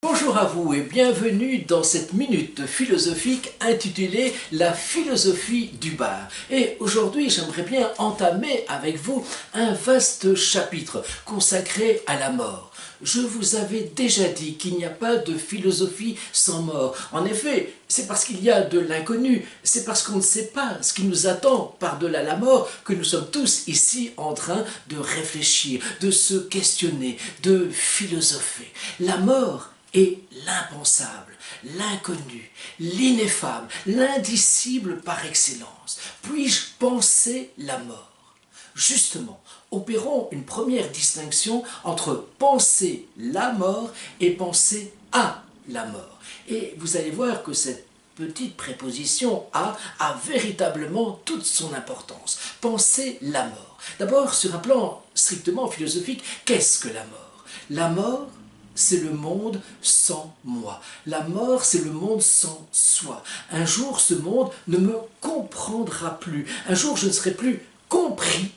Bonjour à vous et bienvenue dans cette minute philosophique intitulée La philosophie du bar. Et aujourd'hui, j'aimerais bien entamer avec vous un vaste chapitre consacré à la mort. Je vous avais déjà dit qu'il n'y a pas de philosophie sans mort. En effet, c'est parce qu'il y a de l'inconnu, c'est parce qu'on ne sait pas ce qui nous attend par-delà la mort que nous sommes tous ici en train de réfléchir, de se questionner, de philosopher. La mort est l'impensable, l'inconnu, l'ineffable, l'indicible par excellence. Puis-je penser la mort? Justement, opérons une première distinction entre penser la mort et penser à la mort. Et vous allez voir que cette petite préposition a véritablement toute son importance. Penser la mort. D'abord, sur un plan strictement philosophique, qu'est-ce que la mort? La mort, c'est le monde sans moi. La mort, c'est le monde sans soi. Un jour, ce monde ne me comprendra plus. Un jour, je ne serai plus compris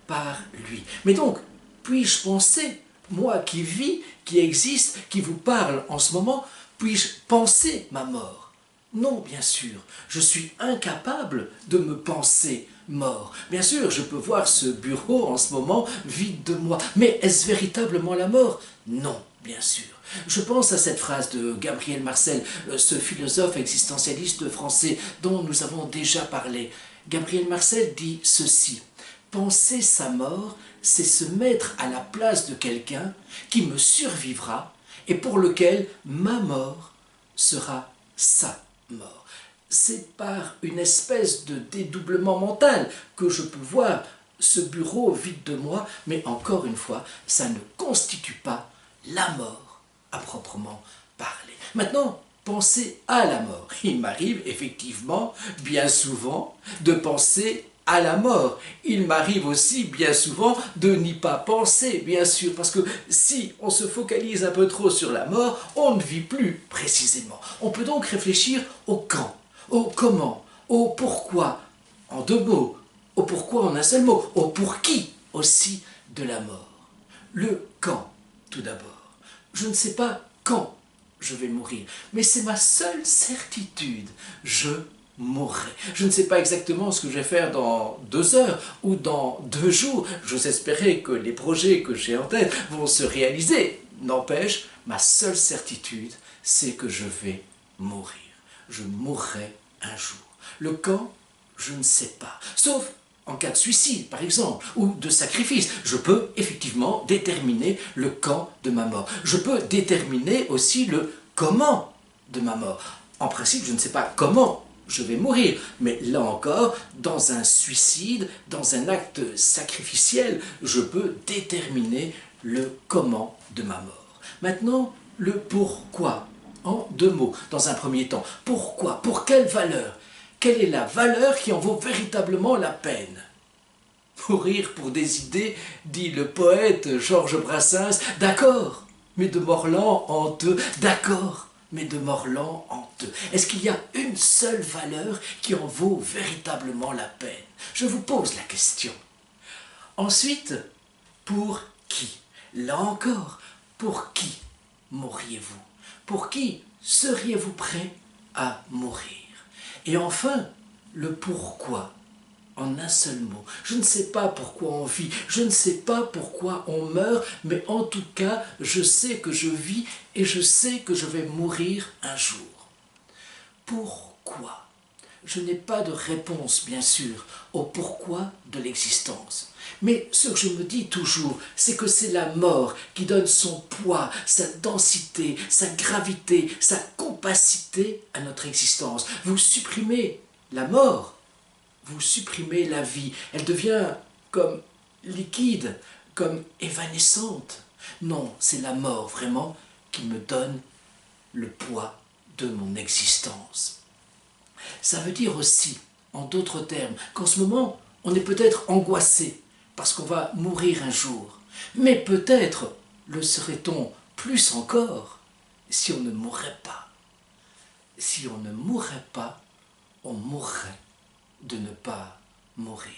par lui. Mais donc, puis-je penser, moi qui vis, qui existe, qui vous parle en ce moment, puis-je penser ma mort? Non, bien sûr, je suis incapable de me penser mort. Bien sûr, je peux voir ce bureau en ce moment vide de moi, mais est-ce véritablement la mort? Non, bien sûr. Je pense à cette phrase de Gabriel Marcel, ce philosophe existentialiste français dont nous avons déjà parlé. Gabriel Marcel dit ceci: penser sa mort, c'est se mettre à la place de quelqu'un qui me survivra et pour lequel ma mort sera sa mort. C'est par une espèce de dédoublement mental que je peux voir ce bureau vide de moi, mais encore une fois, ça ne constitue pas la mort à proprement parler. Maintenant, penser à la mort. Il m'arrive effectivement, bien souvent, de penser à la mort. Il m'arrive aussi bien souvent de n'y pas penser, bien sûr, parce que si on se focalise un peu trop sur la mort, on ne vit plus précisément. On peut donc réfléchir au quand, au comment, au pourquoi, en deux mots, au pourquoi en un seul mot, au pour qui aussi de la mort. Le quand, tout d'abord. Je ne sais pas quand je vais mourir, mais c'est ma seule certitude. Je mourrai. Je ne sais pas exactement ce que je vais faire dans 2 heures ou dans 2 jours. J'ose espérer que les projets que j'ai en tête vont se réaliser. N'empêche, ma seule certitude, c'est que je vais mourir. Je mourrai un jour. Le quand, je ne sais pas. Sauf en cas de suicide, par exemple, ou de sacrifice. Je peux effectivement déterminer le quand de ma mort. Je peux déterminer aussi le comment de ma mort. En principe, je ne sais pas comment je vais mourir. Mais là encore, dans un suicide, dans un acte sacrificiel, je peux déterminer le comment de ma mort. Maintenant, le pourquoi, en 2 mots, dans un premier temps. Pourquoi? Pour quelle valeur? Quelle est la valeur qui en vaut véritablement la peine? Mourir pour des idées, dit le poète Georges Brassens, d'accord, mais de Morland en deux, d'accord, mais de Morland en deux. Est-ce qu'il y a une seule valeur qui en vaut véritablement la peine? Je vous pose la question. Ensuite, pour qui? Là encore, pour qui mourriez-vous? Pour qui seriez-vous prêt à mourir? Et enfin, le pourquoi, en un seul mot. Je ne sais pas pourquoi on vit, je ne sais pas pourquoi on meurt, mais en tout cas, je sais que je vis et je sais que je vais mourir un jour. Pourquoi? Je n'ai pas de réponse, bien sûr, au pourquoi de l'existence. Mais ce que je me dis toujours, c'est que c'est la mort qui donne son poids, sa densité, sa gravité, sa compacité à notre existence. Vous supprimez la mort, vous supprimez la vie. Elle devient comme liquide, comme évanescente. Non, c'est la mort, vraiment, qui me donne le poids de mon existence. Ça veut dire aussi, en d'autres termes, qu'en ce moment, on est peut-être angoissé parce qu'on va mourir un jour. Mais peut-être le serait-on plus encore si on ne mourrait pas. Si on ne mourrait pas, on mourrait de ne pas mourir.